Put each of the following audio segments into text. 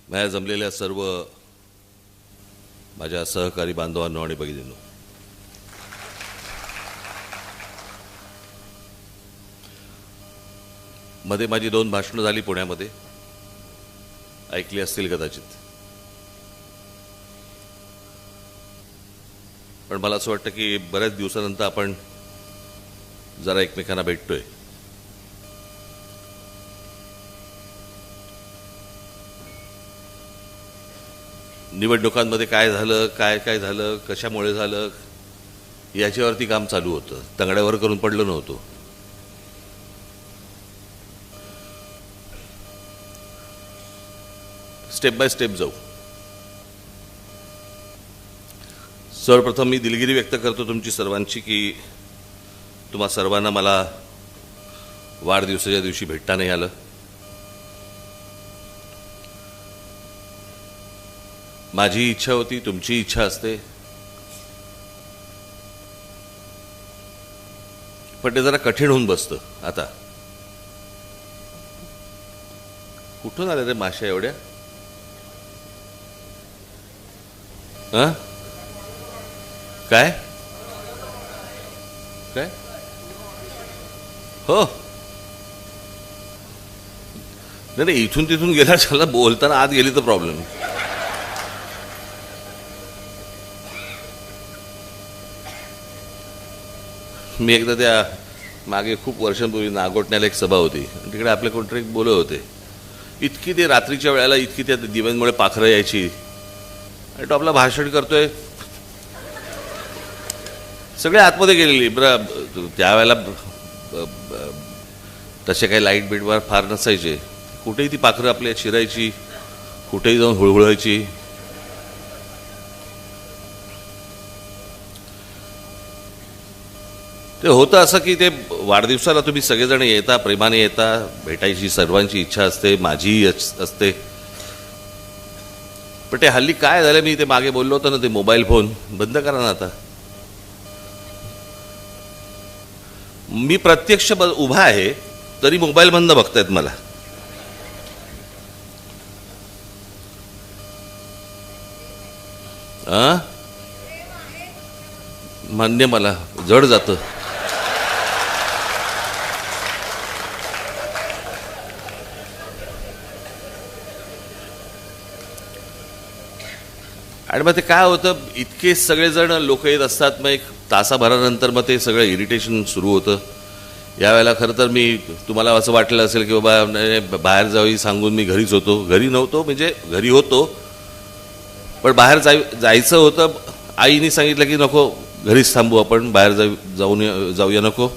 माझ्या जमलेल्या सर्व माझ्या सहकारी बांधवांनो आणि भगिनींनो, मध्ये माझी 2 भाषणं झाली पुण्यामध्ये, ऐकली असतील कदाचित. पण मला असं वाटतं की बऱ्याच दिवसानंतर आपण जरा एकमेकांना भेटतोय. निवडणुकांमध्ये काय झालं, काय झालं, कशामुळे झालं, याच्यावरती काम चालू होतं. तंगड्यावर करून पडलो नव्हतो. स्टेप बाय स्टेप जाऊ. सर्वप्रथम मी दिलगिरी व्यक्त करतो तुमची सर्वांची की तुम्हा सर्वांना मला वाढदिवसाच्या दिवशी भेटता नाही आलं. माझी इच्छा होती, तुमची इच्छा असते, पण ते जरा कठीण होऊन बसतं. आता कुठून आल्या रे माश्या एवढ्या? काय काय हो नाही, इथून तिथून गेला चला, बोलताना आत गेली तर प्रॉब्लेम. मी एकदा त्या मागे खूप वर्षांपूर्वी नागोठण्याला एक सभा होती, तिकडे आपले कोणतरी बोलत होते. इतकी ते रात्रीच्या वेळेला इतकी त्या दिव्यांमुळे पाखरं यायची आणि तो आपला भाषण करतोय, सगळे आतमध्ये गेलेली. बरं, त्यावेळेला तसे काही लाईट बीटवर फार नसायचे. कुठेही ती पाखरं आपल्या शिरायची, कुठेही जाऊन हुळहुळायची. ते होतं असं की ते वाढदिवसाला तुम्ही सगळेजण येता, प्रेमाने येता, भेटायची सर्वांची इच्छा असते, माझीही असते. पण ते हल्ली काय झालं, मी ते मागे बोललो होतो ना, ते मोबाईल फोन बंद करा ना आता. मी प्रत्यक्ष उभा आहे तरी मोबाईल बंद बघतायत मला. मान्य, मला जड जातं. आणि मग ते काय होतं, इतके सगळेजण लोक येत असतात, मग एक तासाभरानंतर मग ते सगळं इरिटेशन सुरू होतं. यावेळेला खरं तर मी तुम्हाला असं वाटलं असेल की बाबा बाहेर जावी सांगून मी घरीच होतो. घरी नव्हतो, म्हणजे घरी होतो पण बाहेर जायचं होतं. आईने सांगितलं की नको, घरीच थांबू आपण, बाहेर जाऊया नको.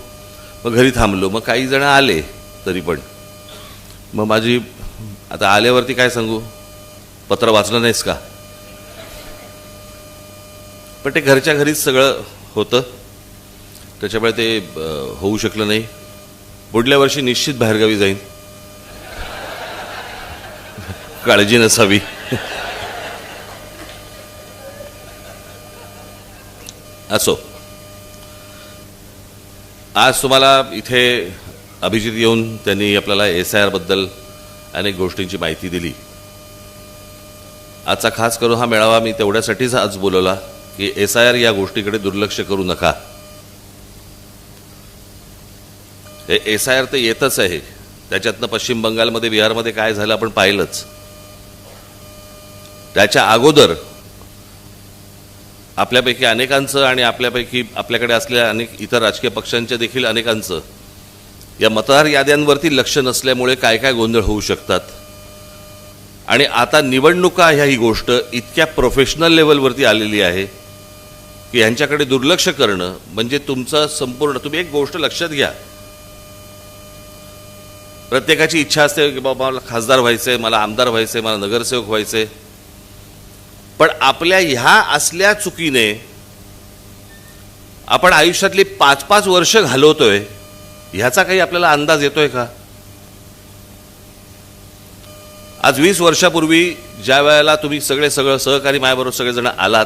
मग घरी थांबलो. मग काही जण आले तरी पण. मग माझी आता आल्यावरती काय सांगू, पत्र वाचलं नाहीस का? पण ते घरच्या घरीच सगळं होतं, त्याच्यामुळे ते होऊ शकलं नाही. पुढल्या वर्षी निश्चित बाहेरगावी जाईन, काळजी नसावी. असो, आज तुम्हाला इथे अभिजित येऊन त्यांनी आपल्याला SIR बद्दल अनेक गोष्टींची माहिती दिली. आजचा खास करून हा मेळावा मी तेवढ्यासाठीच आज बोलवला की SIR या गोष्टीकडे दुर्लक्ष करू नका. हे SIR तर येतच आहे, त्याच्यातनं पश्चिम बंगालमध्ये, बिहारमध्ये काय झालं आपण पाहिलंच. त्याच्या अगोदर आपल्यापैकी अनेकांचं आणि आपल्यापैकी आपल्याकडे असलेल्या अनेक इतर राजकीय पक्षांच्या देखील अनेकांचं या मतदार याद्यांवरती लक्ष नसल्यामुळे काय काय गोंधळ होऊ शकतात. आणि आता निवडणुका ह्या ही गोष्ट इतक्या प्रोफेशनल लेवलवरती आलेली आहे की यांच्याकडे दुर्लक्ष करणं म्हणजे तुमचं संपूर्ण. तुम्ही एक गोष्ट लक्षात घ्या, प्रत्येकाची इच्छा असते की बाबा मला खासदार व्हायचंय, मला आमदार व्हायचंय, मला नगरसेवक व्हायचंय. पण आपल्या ह्या असल्या चुकीने आपण आयुष्यातली 5-5 वर्ष घालवतोय, ह्याचा काही आपल्याला अंदाज येतोय का? आज 20 वर्षापूर्वी ज्या वेळेला तुम्ही सगळं सहकारी माझ्याबरोबर सगळेजण आलात,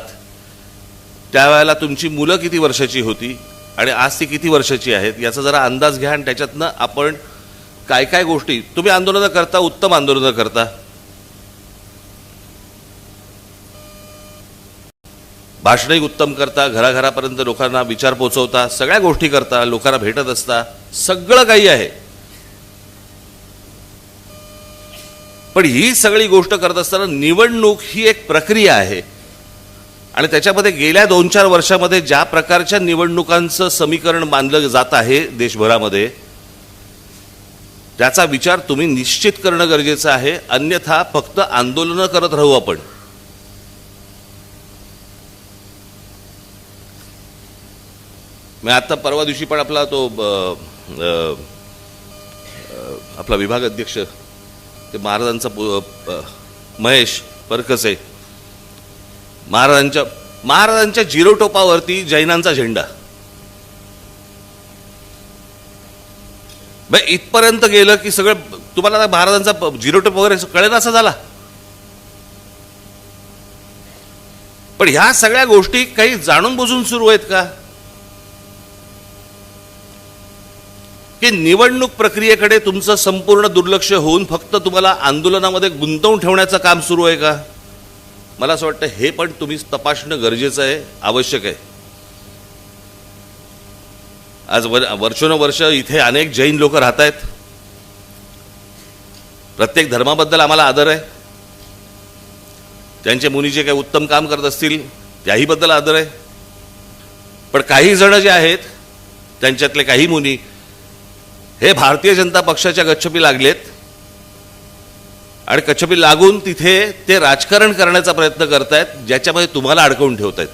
त्यावेळेला तुमची मुलं किती वर्षाची होती आणि आज ती किती वर्षाची आहेत याचा जरा अंदाज घ्या. आणि त्याच्यातनं आपण काय काय गोष्टी, तुम्ही आंदोलनं करता, उत्तम आंदोलनं करता, भाषणही उत्तम करता, घराघरापर्यंत लोकांना विचार पोचवता, सगळ्या गोष्टी करता, लोकांना भेटत असता, सगळं काही आहे. पण ही सगळी गोष्ट करत असताना निवडणूक ही एक प्रक्रिया आहे आणि त्याच्यामध्ये गेल्या 2-4 वर्षामध्ये ज्या प्रकारच्या निवडणुकांचं समीकरण मानलं जात आहे देशभरामध्ये, त्याचा विचार तुम्ही निश्चित करणं गरजेचं आहे. अन्यथा फक्त आंदोलनं करत राहू आपण. मी आता परवा दिवशी पण आपला तो आपला विभाग अध्यक्ष ते महाराजांचा महेश परकसे, महाराजांच्या जिरोटोपावरती जैनांचा झेंडा, इथपर्यंत गेलं की सगळं तुम्हाला महाराजांचा जिरोटोप वगैरे कळेल असा झाला. पण ह्या सगळ्या गोष्टी काही जाणून बुजून सुरू आहेत का? की निवडणूक प्रक्रियेकडे तुमचं संपूर्ण दुर्लक्ष होऊन फक्त तुम्हाला आंदोलनामध्ये गुंतवून ठेवण्याचं काम सुरू आहे का? मला असं वाटतं हे पण तुम्ही तपासणं गरजेचं आहे, आवश्यक आहे. आज वर्षोनवर्ष इथे अनेक जैन लोक राहत आहेत. प्रत्येक धर्माबद्दल आम्हाला आदर आहे. त्यांचे मुनी जे काही उत्तम काम करत असतील त्याही बद्दल आदर आहे. पण काही जण जे आहेत त्यांच्यातले काही मुनी हे भारतीय जनता पक्षाच्या गच्छपी लागलेत आणि गच्छपी लागून तिथे ते राजकारण करण्याचा प्रयत्न करतायत, ज्याच्यामध्ये तुम्हाला अडकवून ठेवतायत.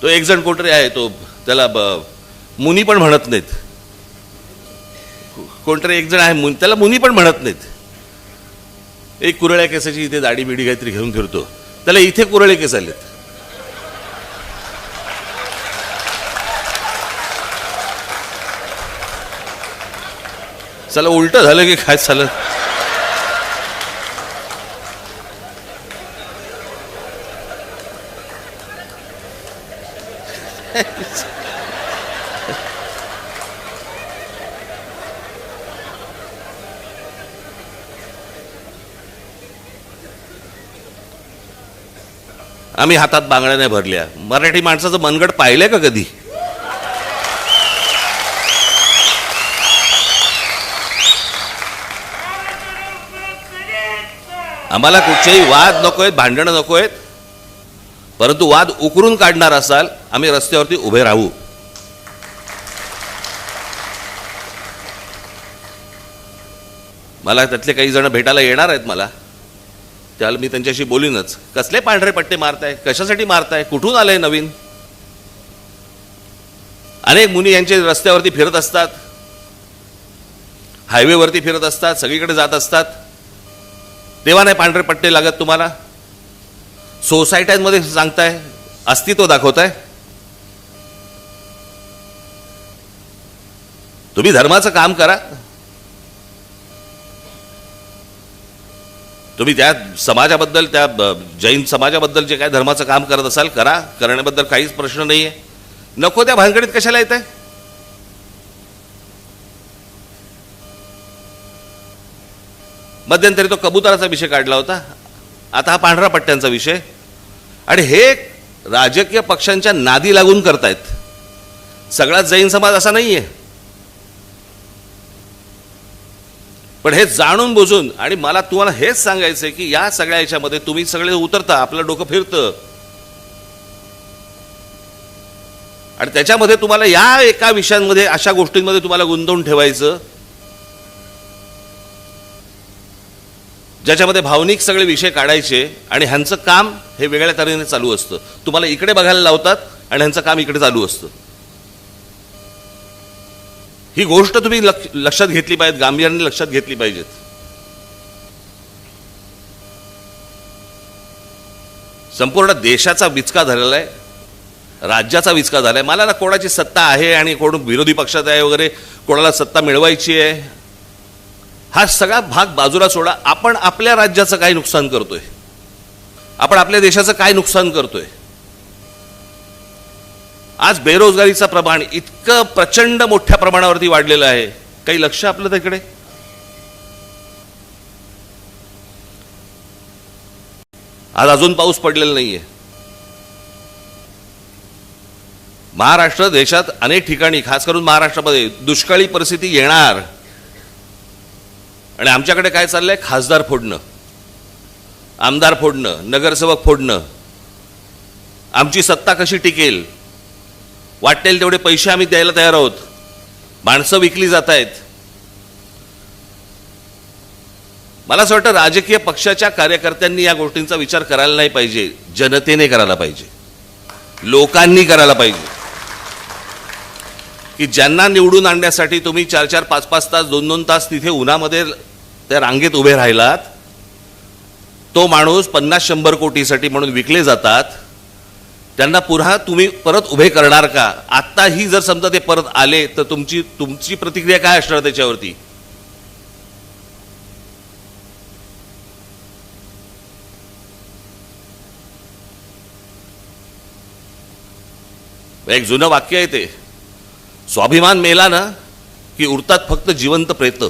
तो एक जण कोणतरी आहे, तो त्याला मुनी पण म्हणत नाहीत. कोणतरी एक जण आहे त्याला मुनी पण म्हणत नाहीत. एक कुरळ्या केसाची इथे दाढी बिडी काहीतरी घेऊन फिरतो, त्याला इथे कुरळे केस आलेत. चला उलट झालं की काय झालं? आम्ही हातात बांगड्या नाही भरल्या. मराठी माणसाचं मनगट पाहिलंय का कधी? आम्हाला कुठचेही वाद नको आहेत, भांडणं नको आहेत, परंतु वाद उकरून काढणार असाल आम्ही रस्त्यावरती उभे राहू. मला त्यातले काही जण भेटायला येणार आहेत मला, त्याला मी त्यांच्याशी बोलीनच. कसले पांढरे पट्टे मारताय, कशासाठी मारताय, कुठून आलंय नवीन? अनेक मुनी यांचे रस्त्यावरती फिरत असतात, हायवेवरती फिरत असतात, सगळीकडे जात असतात. तेव्हा नाही पांढरे पट्टे लागत तुम्हाला? सोसायट्यांमध्ये सांगताय, अस्तित्व दाखवताय. तुम्ही धर्माचं काम करा. तुम्ही त्या समाजाबद्दल, त्या जैन समाजाबद्दल जे काय धर्माचं काम करत असाल करा, करण्याबद्दल काहीच प्रश्न नाहीये. नको त्या भानगडीत कशाला येत आहे? मध्यंतरी तो कबुतराचा विषय काढला होता, आता हा पांढरा पट्ट्यांचा विषय. आणि हे राजकीय पक्षांच्या नादी लागून करतायत. सगळा जैन समाज असा नाहीये, पण हे जाणून बुजून. आणि मला तुम्हाला हेच सांगायचंय की या सगळ्या याच्यामध्ये तुम्ही सगळे उतरता, आपलं डोकं फिरतं आणि त्याच्यामध्ये तुम्हाला या एका विषयांमध्ये, अशा गोष्टींमध्ये तुम्हाला गुंतवून ठेवायचं ज्याच्यामध्ये भावनिक सगळे विषय काढायचे आणि ह्यांचं काम हे वेगळ्या तऱ्हेने चालू असतं. तुम्हाला इकडे बघायला लावतात आणि ह्यांचं काम इकडे चालू असतं. ही गोष्ट तुम्ही लक्षात घेतली पाहिजे, गांभीर्याने लक्षात घेतली पाहिजेत. संपूर्ण देशाचा विचका झालेला आहे, राज्याचा विचका झालाय. मला ना कोणाची सत्ता आहे आणि कोण विरोधी पक्षात आहे वगैरे, कोणाला सत्ता मिळवायची आहे, हा सगळा भाग बाजूला सोडा. आपण आपल्या राज्याचं काय नुकसान करतोय, आपण आपल्या देशाचं काय नुकसान करतोय. आज बेरोजगारीचं प्रमाण इतकं प्रचंड मोठ्या प्रमाणावरती वाढलेलं आहे, काही लक्ष आपलं त्याकडे? आज अजून पाऊस पडलेला नाहीये. महाराष्ट्र देशात अनेक ठिकाणी, खास करून महाराष्ट्रामध्ये दुष्काळी परिस्थिती येणार. आणि आमच्याकडे काय चाललंय? खासदार फोडणं, आमदार फोडणं, नगरसेवक फोडणं. आमची सत्ता कशी टिकेल, वाटेल तेवढे पैसे आम्ही द्यायला तयार आहोत. माणसं विकली जात आहेत. मला असं वाटतं राजकीय पक्षाच्या कार्यकर्त्यांनी या गोष्टींचा विचार करायला नाही पाहिजे. जनतेने करायला पाहिजे, लोकांनी करायला पाहिजे. की ज्यांना निवडून आणण्यासाठी तुम्ही 4-4, 5-5 तास, 2-2 तास तिथे उन्हामध्ये त्या रांगेत उभे राहिलात, तो माणूस 50-100 कोटीसाठी म्हणून विकले जातात. त्यांना पुन्हा तुम्ही परत उभे करणार का? आत्ताही जर समजा ते परत आले तर तुमची प्रतिक्रिया काय असणार त्याच्यावरती? एक जुनं वाक्य आहे ते, स्वाभिमान मेला ना की उरतात फक्त जिवंत प्रेत.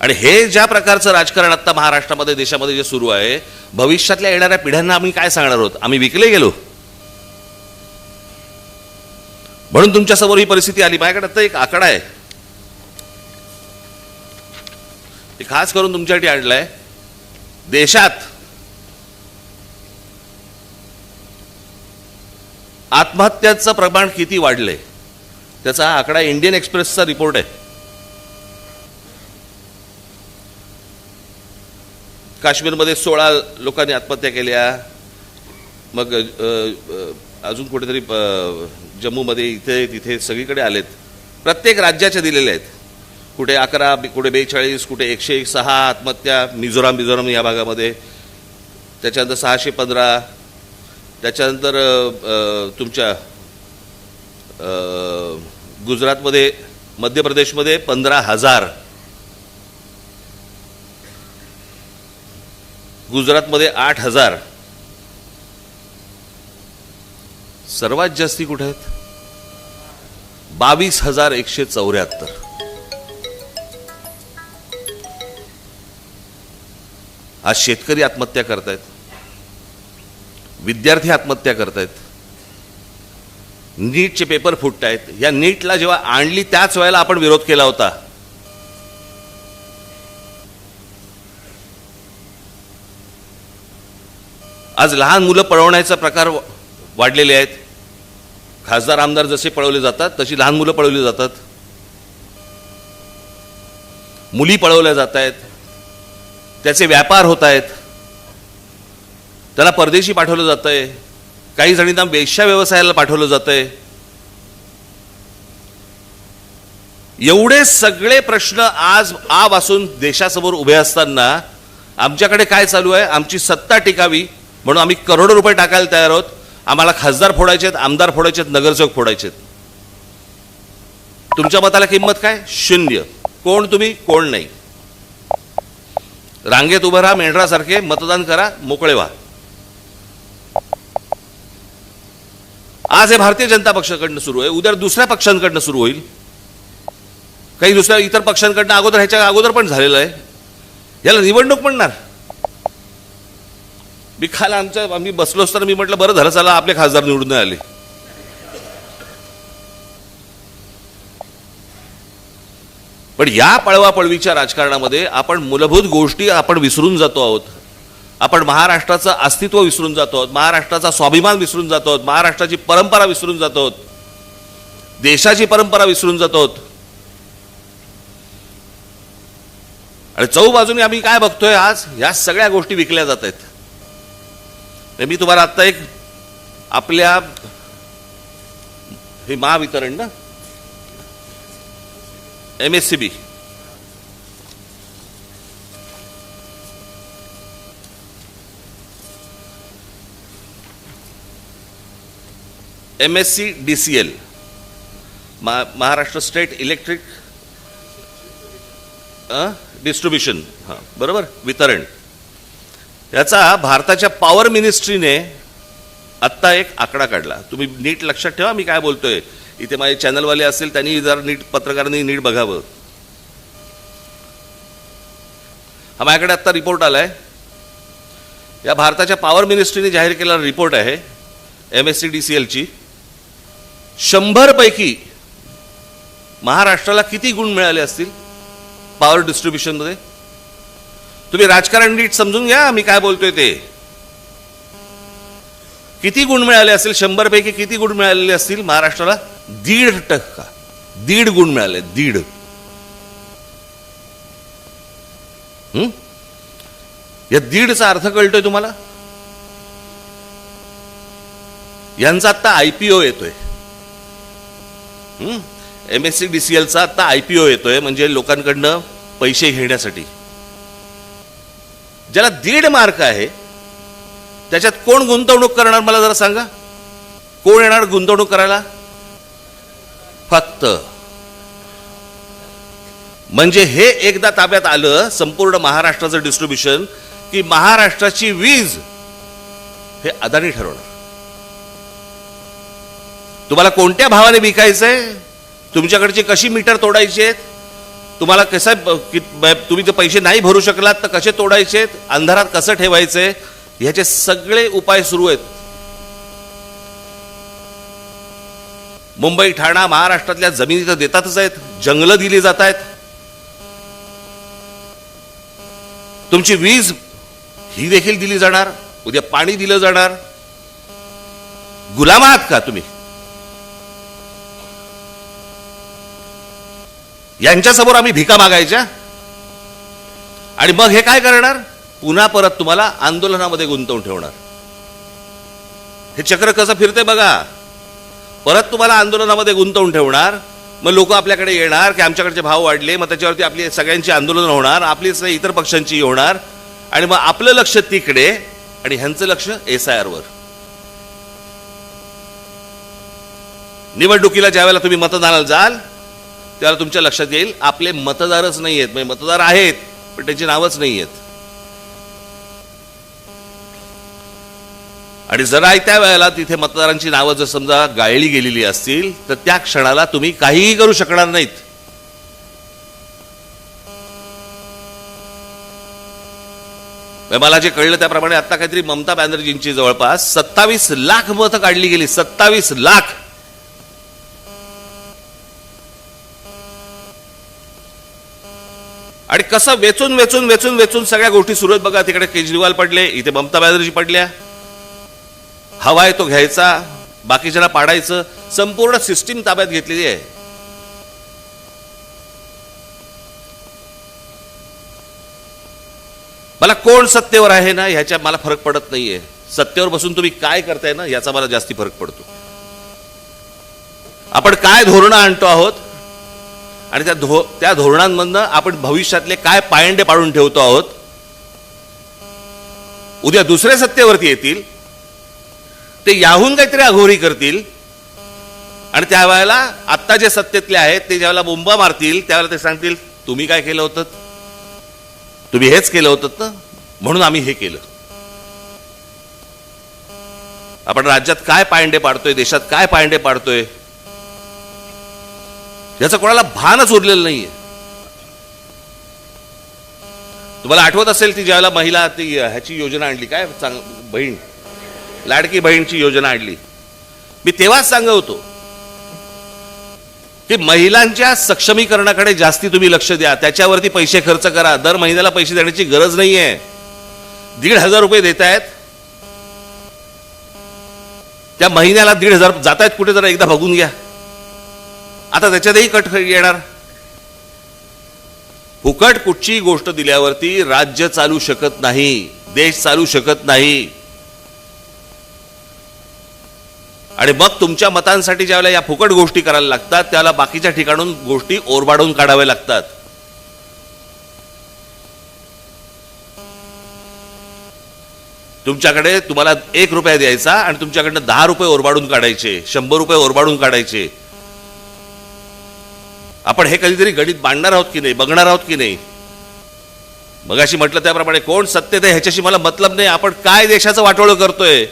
आणि हे ज्या प्रकारचं राजकारण आता महाराष्ट्रामध्ये, देशामध्ये जे सुरू आहे, भविष्यातल्या येणाऱ्या पिढ्यांना आम्ही काय सांगणार आहोत? आम्ही विकले गेलो म्हणून तुमच्यासमोर ही परिस्थिती आली. माझ्याकडे आता एक आकडा आहे, खास करून तुमच्यासाठी आणलाय. देशात आत्महत्यांचं प्रमाण किती वाढलंय त्याचा हा आकडा इंडियन एक्सप्रेसचा रिपोर्ट आहे. काश्मीरमध्ये 16 लोकांनी आत्महत्या केल्या. मग अजून कुठेतरी जम्मूमध्ये, इथे तिथे सगळीकडे आलेत. प्रत्येक राज्याच्या दिलेल्या आहेत. कुठे 11, कुठे 42, कुठे 106 आत्महत्या. मिझोराम या भागामध्ये. त्याच्यानंतर 615. त्याच्यानंतर तुमच्या गुजरातमध्ये, मध्य प्रदेशमध्ये 15,000. गुजरातमध्ये 8,000. सर्वात जास्ती कुठे आहेत? 22,174. आज शेतकरी आत्महत्या करतायत, विद्यार्थी आत्महत्या करतायत, नीटचे पेपर फुटतायत. या नीटला जेव्हा आणली त्याच वेळेला आपण विरोध केला होता. आज लहान मुलं पळवण्याचा प्रकार वाढलेले आहेत. खासदार आमदार जसे पळवले जातात तशी लहान मुलं पळवली जातात. मुली पळवल्या जात आहेत. त्याचे व्यापार होत आहेत. त्याला परदेशी पाठवलं जातंय. काही जणींना वेश्या व्यवसायाला पाठवलं जातंय. एवढे सगळे प्रश्न आज आपासून देशासमोर उभे असताना आमच्याकडे काय चालू आहे? आमची सत्ता टिकावी म्हणून आम्ही करोडो रुपये टाकायला तयार आहोत. आम्हाला खासदार फोडायचेत, आमदार फोडायचेत, नगरसेवक फोडायचेत. तुमच्या मताला किंमत काय? 0. कोण तुम्ही, कोण नाही. रांगेत उभं राहा, मेंढरासारखे मतदान करा, मोकळे व्हा. आज हे भारतीय जनता पक्षाकडनं सुरू आहे, उद्या दुसऱ्या पक्षांकडनं सुरू होईल. काही दुसऱ्या इतर पक्षांकडनं अगोदर, ह्याच्या अगोदर पण झालेलं आहे. याला निवडणूक म्हणणार? मी काल आम्ही बसलो असताना मी म्हटलं बरं झालं चला आपले खासदार निवडून नाही आले. पण या पळवापळवीच्या राजकारणामध्ये आपण मूलभूत गोष्टी आपण विसरून जातो आहोत. आपण महाराष्ट्राचं अस्तित्व विसरून जातो आहोत. महाराष्ट्राचा स्वाभिमान विसरून जातो आहोत. महाराष्ट्राची परंपरा विसरून जातो आहोत. देशाची परंपरा विसरून जातो आहोत. आणि चौबाजूने आम्ही काय बघतोय आज? या सगळ्या गोष्टी विकल्या जात आहेत. मी तुम्हाला आत्ता एक आपल्या हे महावितरण ना, MSCB, MSCDCL, Maharashtra state electric distribution, हां बरोबर, वितरण. याचा भारताच्या पॉवर मिनिस्ट्रीने आत्ता एक आकडा काढला. तुम्ही नीट लक्षात ठेवा मी काय बोलतोय. इथे माझे चॅनलवाले असतील त्यांनी जर नीट, पत्रकारांनी नीट बघावं. हा माझ्याकडे आत्ता रिपोर्ट आलाय, या भारताच्या पॉवर मिनिस्ट्रीने जाहीर केलेला रिपोर्ट आहे MSCDCLची. 100 पैकी महाराष्ट्राला किती गुण मिळाले असतील पॉवर डिस्ट्रीब्युशनमध्ये? तुम्ही राजकारण नीट समजून घ्या मी काय बोलतोय ते. किती गुण मिळाले असतील? 100 पैकी किती गुण मिळालेले असतील महाराष्ट्राला? 1.5%. 1.5 गुण मिळाले. 1.5. या 1.5चा अर्थ कळतोय तुम्हाला? यांचा आता IPO येतोय. MSCDCLचा आता IPO येतोय, म्हणजे लोकांकडनं पैसे घेण्यासाठी. ज्याला 1.5 मार्क आहे त्याच्यात कोण गुंतवणूक करणार मला जरा सांगा? कोण येणार गुंतवणूक करायला? फक्त. म्हणजे हे एकदा ताब्यात आलं संपूर्ण महाराष्ट्राचं डिस्ट्रीब्युशन की महाराष्ट्राची वीज हे अदानी ठरवणार. तुम्हाला कोणत्या भावाने विकायचंय, तुमच्याकडची कशी मीटर तोडायची आहेत, तुम्हाला कसं तुम्ही जर पैसे नाही भरू शकलात तर कसे तोडायचे आहेत, अंधारात कसं ठेवायचंय, ह्याचे सगळे उपाय सुरू आहेत. मुंबई ठाणा महाराष्ट्रातल्या जमिनी तर देतातच आहेत, जंगलं दिली जात आहेत. तुमची वीज ही देखील दिली जाणार, उद्या पाणी दिलं जाणार. गुलाम आहात का तुम्ही? यांच्यासमोर आम्ही भिका मागायच्या आणि मग हे काय करणार? पुन्हा परत तुम्हाला आंदोलनामध्ये गुंतवून ठेवणार. हे चक्र कसं फिरते बघा. परत तुम्हाला आंदोलनामध्ये गुंतवून ठेवणार, मग लोक आपल्याकडे येणार की आमच्याकडचे भाव वाढले, मग त्याच्यावरती आपली सगळ्यांची आंदोलन होणार, आपलीच नाही इतर पक्षांची होणार, आणि मग आपलं लक्ष तिकडे आणि ह्यांचं लक्ष SIR वर. निवडणुकीला ज्यावेळेला तुम्ही मतदानाला जाल त्यावेळेला तुमच्या लक्षात येईल आपले मतदारच नाही आहेत, म्हणजे मतदार आहेत पण त्यांची नावच नाही आहेत. आणि जरा त्या वेळेला तिथे मतदारांची नावं जर समजा गाळली गेलेली असतील तर त्या क्षणाला तुम्ही काहीही करू शकणार नाहीत. मला जे कळलं त्याप्रमाणे आता काहीतरी ममता बॅनर्जींची जवळपास 27 लाख मतं काढली गेली. 27 लाख. आणि कसं वेचून वेचून वेचून वेचून सगळ्या गोष्टी सुरू आहेत बघा. तिकडे केजरीवाल पडले, इथे ममता बॅनर्जी पडल्या. हवा आहे तो घ्यायचा, बाकीच्यांना पाडायचं, संपूर्ण सिस्टीम ताब्यात घेतलेली आहे. मला कोण सत्तेवर आहे ना ह्याच्या मला फरक पडत नाहीये. सत्तेवर बसून तुम्ही काय करताय ना याचा मला जास्ती फरक पडतो. आपण काय धोरणं आणतो आहोत आणि त्या धोरणांमधनं आपण भविष्यातले काय पायंडे पाडून ठेवतो आहोत. उद्या दुसरे सत्तेवरती येतील, ते याहून काहीतरी अघोरी करतील आणि त्यावेळेला आत्ता जे सत्तेतले आहेत ते ज्यावेळेला बोंबा मारतील त्यावेळेला ते सांगतील तुम्ही काय केलं होतं, तुम्ही हेच केलं होतं ना म्हणून आम्ही हे केलं. आपण राज्यात काय पायंडे पाडतोय, देशात काय पायंडे पाडतोय याचं कोणाला भानच उरलेलं नाहीये. तुम्हाला आठवत असेल ती ज्यावेळेला महिला ती ह्याची योजना आणली, काय बहीण लाडकी बहीणची योजना आणली, मी तेव्हाच सांगत होतो की महिलांच्या सक्षमीकरणाकडे जास्ती तुम्ही लक्ष द्या, त्याच्यावरती पैसे खर्च करा. दर महिन्याला पैसे देण्याची गरज नाहीये. 1,500 रुपये देत आहेत, त्या महिन्याला 1,500 जात आहेत कुठे जरा एकदा बघून घ्या. आता त्याच्यातही कट येणार. फुकट कुठची गोष्ट दिल्यावरती राज्य चालू शकत नाही, देश चालू शकत नाही. आणि मग तुमच्या मतांसाठी ज्यावेळेला या फुकट गोष्टी करायला लागतात त्याला बाकीच्या ठिकाणून गोष्टी ओरबाडून काढाव्या लागतात. तुमच्याकडे तुम्हाला 1 रुपया द्यायचा आणि तुमच्याकडनं 10 रुपये ओरबाडून काढायचे, 100 रुपये ओरबाडून काढायचे. आपण हे कधीतरी गणित मांडणार आहोत की नाही, बघणार आहोत की नाही. मगाशी म्हटलं त्याप्रमाणे कोण सत्तेत आहे ह्याच्याशी मला मतलब नाही. आपण काय देशाचं वाटोळं करतोय,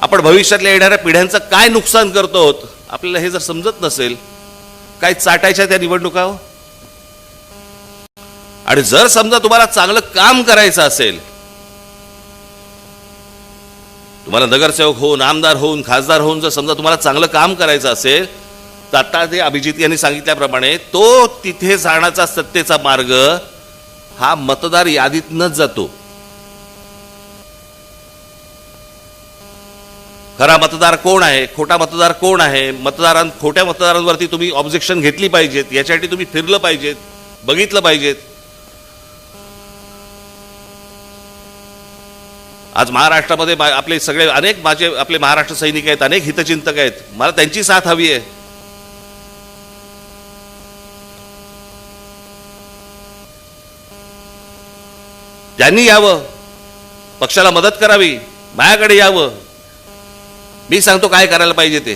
आपण भविष्यातल्या येणाऱ्या पिढ्यांचं काय नुकसान करतो आहोत, आपल्याला हे जर समजत नसेल काय चाटायच्या त्या निवडणुका. आणि जर समजा तुम्हाला चांगलं काम करायचं असेल, तुम्हाला नगरसेवक होऊन, आमदार होऊन, खासदार होऊन जर समजा तुम्हाला चांगलं काम करायचं असेल, तर आता ते अभिजित यांनी सांगितल्याप्रमाणे तो तिथे जाण्याचा सत्तेचा मार्ग हा मतदार यादीतनच जातो. खरा मतदार कोण आहे, खोटा मतदार कोण आहे, खोट्या मतदारांवरती तुम्ही ऑब्जेक्शन घेतली पाहिजेत, याच्यासाठी तुम्ही फिरलं पाहिजेत, बघितलं पाहिजेत. आज महाराष्ट्रामध्ये आपले सगळे अनेक आपले महाराष्ट्र सैनिक आहेत, अनेक हितचिंतक आहेत. मला त्यांची साथ हवी आहे. त्यांनी यावं, पक्षाला मदत करावी, माझ्याकडे यावं, मी सांगतो काय करायला पाहिजे ते.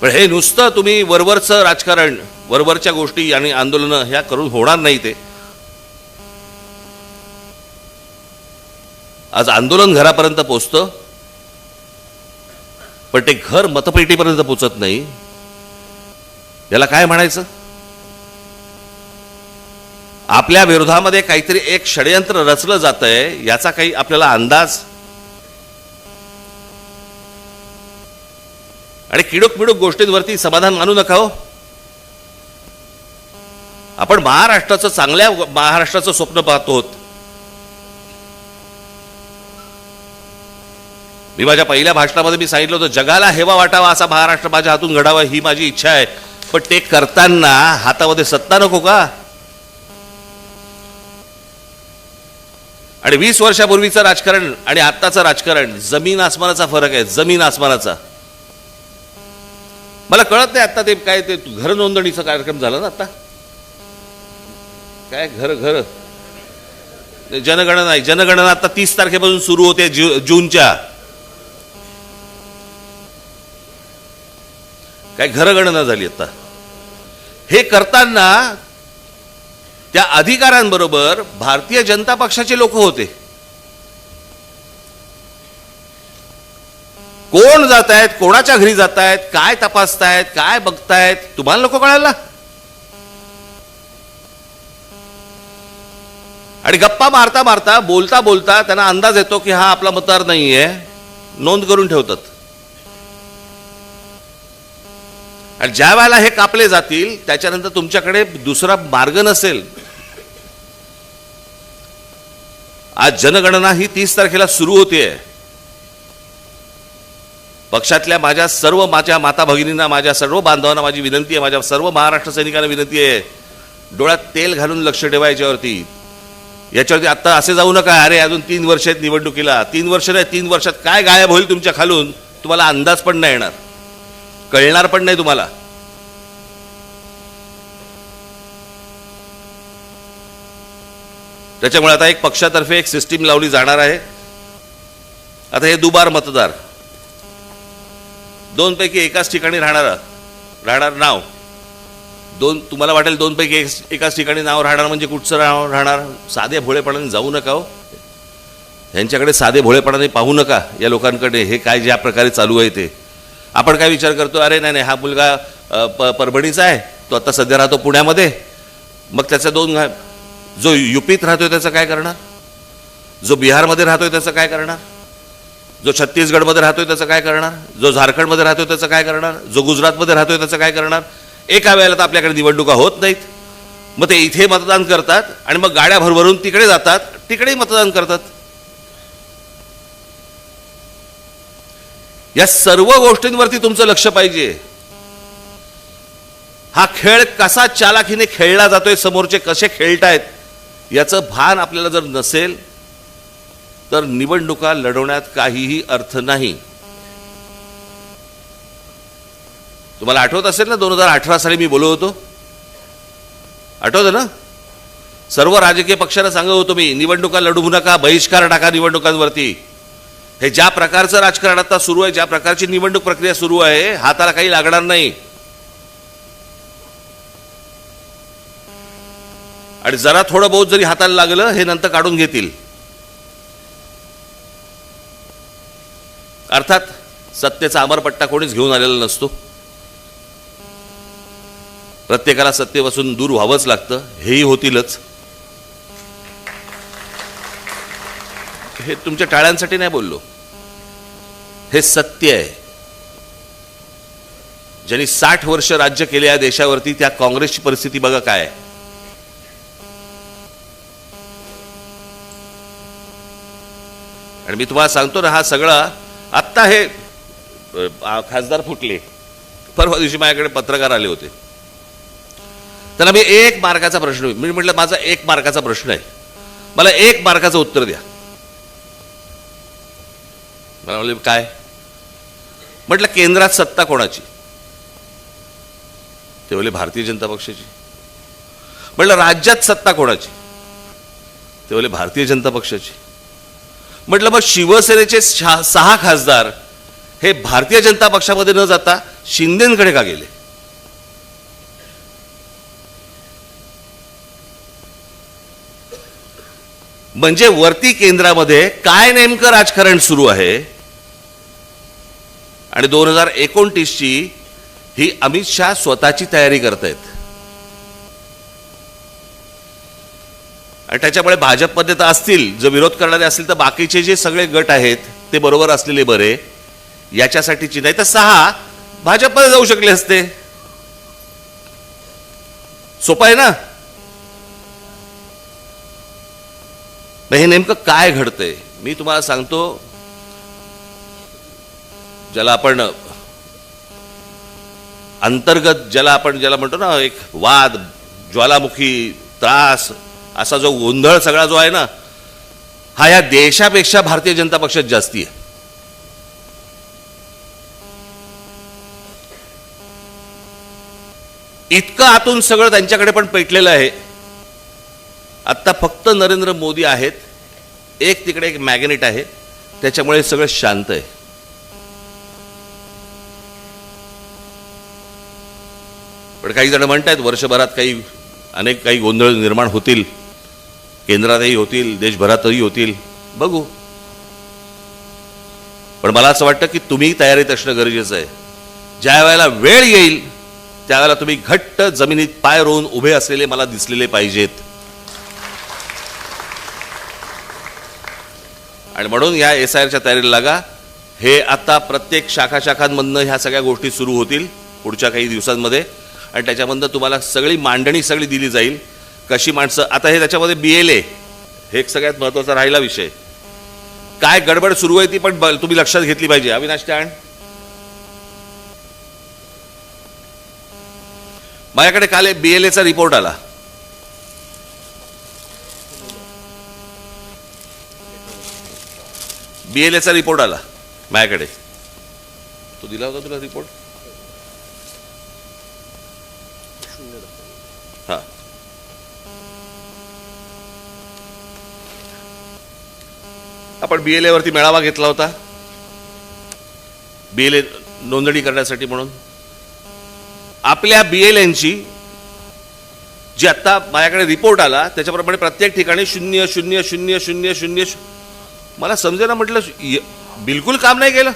पण हे नुसतं तुम्ही वरवरचं राजकारण, वरवरच्या गोष्टी आणि आंदोलनं ह्या करून होणार नाही. ते आज आंदोलन घरापर्यंत पोचतं, पण ते घर मतपेटीपर्यंत पोचत नाही. याला काय म्हणायचं? आपल्या विरोधामध्ये काहीतरी एक षडयंत्र रचलं जातंय, याचा काही आपल्याला अंदाज? आणि किडूक मिडूक गोष्टींवरती समाधान मानू नका हो. आपण महाराष्ट्राचं, चांगल्या महाराष्ट्राचं स्वप्न पाहतो. मी माझ्या पहिल्या भाषणामध्ये मी सांगितलं होतं, जगाला हेवा वाटावा असा महाराष्ट्र माझ्या हातून घडावा ही माझी इच्छा आहे. पण ते करताना हातामध्ये सत्ता नको का? आणि 20 वर्षापूर्वीचं राजकारण आणि आत्ताचं राजकारण जमीन आसमानाचा फरक आहे, जमीन आसमानाचा. मला कळत नाही आता ते काय ते घर नोंदणीचा कार्यक्रम झाला ना, आता काय घर जनगणना नाही, जनगणना आता 30 तारखेपासून सुरू होते, जूनच्या. काय घरगणना झाली आता. हे करताना त्या अधिकाऱ्यांबरोबर भारतीय जनता पक्षाचे लोक होते. कोण जात आहेत, कोणाच्या घरी जात आहेत, काय तपासतायत, काय बघतायत, तुम्हाला नको कळायला? आणि गप्पा मारता मारता, बोलता बोलता त्यांना अंदाज येतो की हा आपला मतदार नाहीये, नोंद करून ठेवतात. आणि ज्या वेळेला हे कापले जातील त्याच्यानंतर तुमच्याकडे दुसरा मार्ग नसेल. आज जनगणना ही 30 तारखेला सुरू होते. पक्षातल्या माझ्या माता भगिनींना, माझ्या सर्व बांधवांना माझी विनंती आहे, माझ्या सर्व महाराष्ट्र सैनिकांना विनंती आहे, डोळ्यात तेल घालून लक्ष ठेवा याच्यावरती. आता असे जाऊ नका, अरे अजून 3 वर्ष आहेत निवडणुकीला. 3 वर्ष नाही, 3 वर्षात काय गायब होईल तुमच्या खालून तुम्हाला अंदाज पण नाही येणार, कळणार पण नाही तुम्हाला. त्याच्यामुळे आता एक पक्षातर्फे एक सिस्टीम लावली जाणार आहे. आता हे दुबार मतदार, 2 पैकी एकाच ठिकाणी राहणार नाव. तुम्हाला वाटेल 2 पैकी एकाच ठिकाणी नाव राहणार म्हणजे कुठचं नाव राहणार? साधे भोळेपणाने जाऊ नका हो, यांच्याकडे साधे भोळेपणाने पाहू नका या लोकांकडे. हे काय ज्या प्रकारे चालू आहे ते आपण काय विचार करतो, अरे नाही हा मुलगा परभणीचा आहे, तो आता सध्या राहतो पुण्यामध्ये, मग त्याचा 2 जो युपीत राहतोय त्याचं काय करणार, जो बिहारमध्ये राहतोय त्याचं काय करणार, जो छत्तीसगडमध्ये राहतोय त्याचं काय करणार, जो झारखंडमध्ये राहतोय त्याचं काय करणार, जो गुजरातमध्ये राहतोय त्याचं काय करणार. एका वेळेला तर आपल्याकडे निवडणुका होत नाहीत. मग ते इथे मतदान करतात आणि मग गाड्या भरभरून तिकडे जातात, तिकडेही मतदान करतात. या सर्व गोष्टींवरती तुमचं लक्ष पाहिजे. हा खेळ कसा चालाखीने खेळला जातोय, समोरचे कसे खेळतायत याचं भान आपल्याला जर नसेल तर निवडणुका लढवण्यात काहीही अर्थ नाही. तुम्हाला आठवत असेल ना, 2018 साली मी बोललो होतो, आठवतं ना? सर्व राजकीय पक्षांना सांगत होतो मी, निवडणुका लढवू नका, बहिष्कार टाका निवडणुकांवरती. हे ज्या प्रकारचं राजकारण आता सुरू आहे, ज्या प्रकारची निवडणूक प्रक्रिया सुरू आहे, हाताला काही लागणार नाही. आणि जरा थोडं बहुत जरी हाताला लागलं, हे नंतर काढून घेतील. अर्थात सत्तेचा अमरपट्टा कोणीच घेऊन आलेला नसतो. प्रत्येकाला सत्तेपासून दूर व्हावंच लागतं, हेही होतीलच. हे तुमच्या टाळ्यांसाठी नाही बोललो, हे सत्य आहे. ज्यांनी 60 वर्ष राज्य केले या देशावरती, त्या काँग्रेसची परिस्थिती बघा काय आहे. आणि मी तुम्हाला सांगतो ना, हा सगळा आत्ता हे खासदार फुटले, परवा दिवशी माझ्याकडे पत्रकार आले होते. त्यांना मी 1 मार्काचा प्रश्न, मी म्हटलं माझा 1 मार्काचा प्रश्न आहे, मला 1 मार्काचं उत्तर द्या. मला म्हणले काय? म्हटलं केंद्रात सत्ता कोणाची? ते बोलले भारतीय जनता पक्षाची. म्हटलं राज्यात सत्ता कोणाची? ते बोलले भारतीय जनता पक्षाची. म्हटलं मग शिवसेनेचे 6 खासदार हे भारतीय जनता पक्षामध्ये न जाता शिंदेंकडे का गेले? म्हणजे वरती केंद्रामध्ये काय नेमकं राजकारण सुरू आहे. आणि 2029ची ही अमित शहा स्वतःची तयारी करतायत. आणि त्याच्यामुळे भाजपमध्ये तर असतील, जर विरोध करणारे असतील तर बाकीचे जे सगळे गट आहेत ते बरोबर असलेले बरे, याच्यासाठीची नाही तर 6 भाजपमध्ये जाऊ शकले असते. सोपं आहे ना. हे नेमकं काय घडतंय मी तुम्हाला सांगतो. ज्याला आपण अंतर्गत, ज्याला म्हणतो ना, एक वाद, ज्वालामुखी, त्रास, असा जो गोंधळ सगळा जो आहे ना, हा या देशापेक्षा भारतीय जनता पक्षात जास्ती आहे. इतकं आतून सगळं त्यांच्याकडे पण पेटलेलं आहे. आत्ता फक्त नरेंद्र मोदी आहेत, एक तिकडे एक मॅग्नेट आहे, त्याच्यामुळे सगळं शांत आहे. पण काही जण म्हणतात वर्षभरात काही गोंधळ निर्माण होतील, केंद्रातही होतील, देशभरातही होतील, बघू. पण मला असं वाटतं की तुम्ही तयारीत असणं गरजेचं आहे. ज्या वेळेला वेळ येईल त्यावेळेला तुम्ही घट्ट जमिनीत पाय रोवून उभे असलेले मला दिसलेले पाहिजेत. आणि म्हणून या SIRच्या तयारीला लागा. हे आता प्रत्येक शाखांमधनं ह्या सगळ्या गोष्टी सुरू होतील पुढच्या काही दिवसांमध्ये. आणि त्याच्यामधनं तुम्हाला सगळी मांडणी दिली जाईल. कशी माणसं, आता हे त्याच्यामध्ये BLA हे एक सगळ्यात महत्वाचा राहिला विषय. काय गडबड सुरू आहे ती पण तुम्ही लक्षात घेतली पाहिजे. अविनाश टाण, माझ्याकडे काल BLAचा रिपोर्ट आला. BLAचा रिपोर्ट आला माझ्याकडे. तो दिला होता तुला रिपोर्ट? हा, आपण BLA वरती मेळावा घेतला होता, BLA नोंदणी करण्यासाठी. म्हणून आपल्या BLAंची जी आता माझ्याकडे रिपोर्ट आला त्याच्याप्रमाणे प्रत्येक ठिकाणी 0,0,0,0,0. मला समजेना, म्हटलं बिलकुल काम नाही केलं.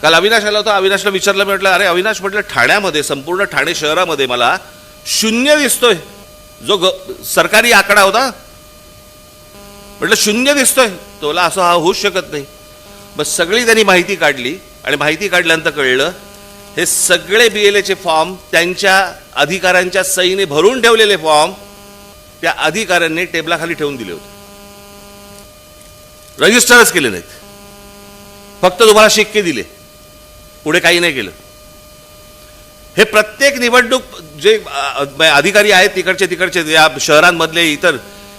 काल अविनाश आला होता, अविनाशला विचारलं, म्हटलं अरे अविनाश, म्हटलं ठाण्यामध्ये, संपूर्ण ठाणे शहरामध्ये मला 0 दिसतोय. जो सरकारी आकडा होता, म्हटलं 0 दिसतोय. तोला असं हा होऊच शकत नाही. मग सगळी त्यांनी माहिती काढली आणि माहिती काढल्यानंतर कळलं हे सगळे BLAचे फॉर्म त्यांच्या अधिकाऱ्यांच्या सहीने भरून ठेवलेले फॉर्म त्या अधिकाऱ्यांनी टेबलाखाली ठेवून दिले होते. रजिस्टरच केले नाहीत, फक्त तुम्हाला शिक्के दिले, पुढे काही नाही केलं. हे प्रत्येक निवडणूक जे अधिकारी आहेत तिकडचे या शहरांमधले इतर,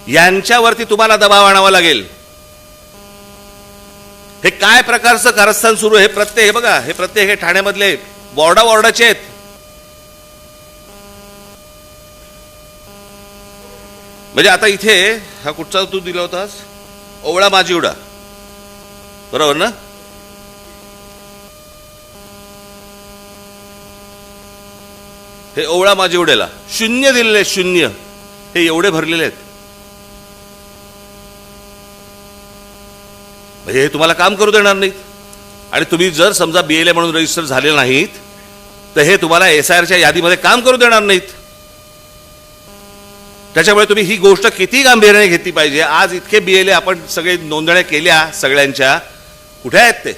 यांच्यावरती तुम्हाला दबाव आणावा लागेल. हे काय प्रकारचं कारस्थान सुरू आहे? हे बघा, हे प्रत्येक हे ठाण्यामधले वॉर्डाचे आहेत. म्हणजे आता इथे हा कुठचा तू दिला होतास, ओवळा माजिवडा, बरोबर ना? हे ओवळा माजिवड्याला 0 दिलेले, 0. हे एवढे भरलेले आहेत. म्हणजे हे तुम्हाला काम करू देणार नाहीत. आणि तुम्ही जर समजा BLA म्हणून रजिस्टर झाले नाहीत तर हे तुम्हाला SIRच्या यादीमध्ये काम करू देणार नाहीत. त्याच्यामुळे तुम्ही ही गोष्ट किती गांभीर्याने घेतली पाहिजे. आज इतके BLA आपण सगळे नोंदण्या केल्या सगळ्यांच्या, कुठे आहेत ते?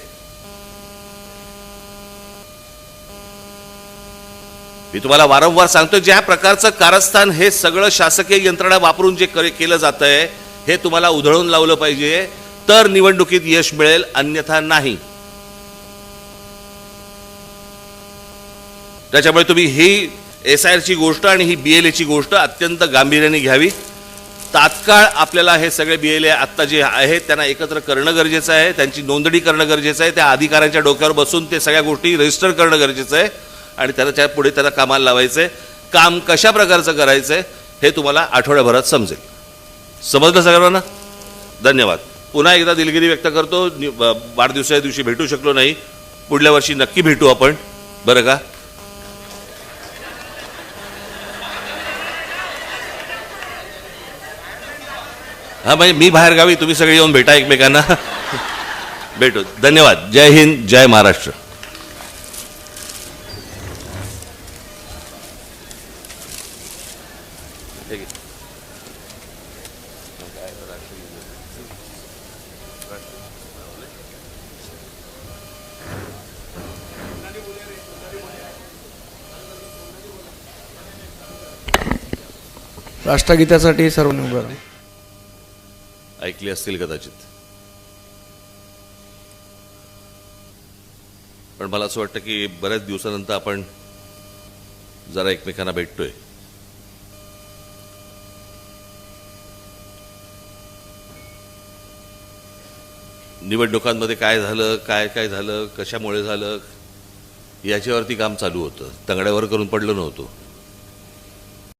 मी तुम्हाला वारंवार सांगतो, ज्या प्रकारचं कारस्थान हे सगळं शासकीय यंत्रणा वापरून जे केलं जात आहे हे तुम्हाला उधळून लावलं पाहिजे, तर निवडणुकीत यश मिळेल, अन्यथा नाही. त्याच्यामुळे तुम्ही ही SIRची गोष्ट आणि ही BLAची गोष्ट अत्यंत गांभीर्याने घ्यावी. तात्काळ आपल्याला हे सगळे BLA आत्ता जे आहेत त्यांना एकत्र करणं गरजेचं आहे, त्यांची नोंदणी करणं गरजेचं आहे, त्या अधिकाऱ्यांच्या डोक्यावर बसून ते सगळ्या गोष्टी रजिस्टर करणं गरजेचं आहे आणि त्याच्या पुढे त्याला कामाला लावायचं आहे. काम कशा प्रकारचं करायचं आहे हे तुम्हाला आठवड्याभरात समजेल. समजलं सगळ्यांना? धन्यवाद. पुन्हा एकदा दिलगिरी व्यक्त करतो, वाढदिवसाच्या दिवशी भेटू शकलो नाही, पुढल्या वर्षी नक्की भेटू आपण, बरं का? हा, म्हणजे मी बाहेर गावी, तुम्ही सगळे येऊन भेटा एकमेकांना. भेटू. धन्यवाद. जय हिंद, जय महाराष्ट्र. राष्ट्रगीतासाठी सर्वांनी उभं राहा. ऐकली असतील कदाचित, पण मला असं वाटतं की बऱ्याच दिवसानंतर आपण जरा एकमेकांना भेटतोय. निवडणुकांमध्ये काय झालं, काय झालं, कशामुळे झालं, याच्यावरती काम चालू होतं. तंगड्यावर करून पडलं नव्हतं.